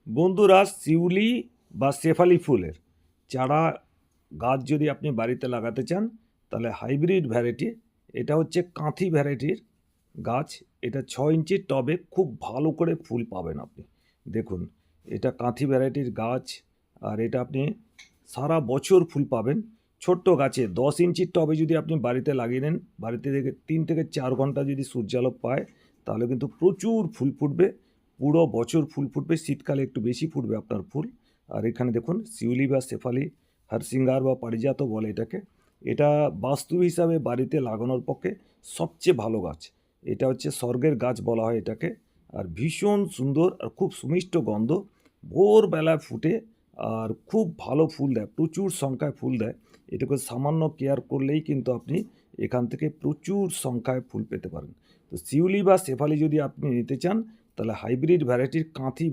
বন্ধুরা, শিউলি বা শেফালি ফুলের চারা গাছ যদি আপনি বাড়িতে লাগাতে চান তাহলে হাইব্রিড ভ্যারাইটি, এটা হচ্ছে কাঁথি ভ্যারাইটির গাছ। এটা 6 ইঞ্চির টবে খুব ভালো করে ফুল পাবেন আপনি। দেখুন, এটা কাঁথি ভ্যারাইটির গাছ, আর এটা আপনি সারা বছর ফুল পাবেন। ছোট্ট গাছে 10 ইঞ্চির টবে যদি আপনি বাড়িতে লাগিয়ে নেন, বাড়িতে থেকে 3 থেকে 4 ঘন্টা যদি সূর্যালোক পায় তাহলে কিন্তু প্রচুর ফুল ফুটবে, পুরো বছর ফুল ফুটবে। শীতকালে একটু বেশি ফুটবে আপনার ফুল। আর এখানে দেখুন শিউলি বা শেফালি, হরসিঙ্গার বা পারিজাত বলে এটাকে। এটা বাস্তু হিসাবে বাড়িতে লাগানোর পক্ষে সবচেয়ে ভালো গাছ। এটা হচ্ছে স্বর্গের গাছ বলা হয় এটাকে। আর ভীষণ সুন্দর আর খুব সুমিষ্ট গন্ধ, ভোরবেলায় ফুটে আর খুব ভালো ফুল দেয়, প্রচুর সংখ্যায় ফুল দেয়। এটাকে সামান্য কেয়ার করলেই কিন্তু আপনি এখান থেকে প্রচুর সংখ্যায় ফুল পেতে পারেন। তো শিউলি বা শেফালি যদি আপনি নিতে চান তাহলে হাইব্রিড ভ্যারাইটির কাঁথি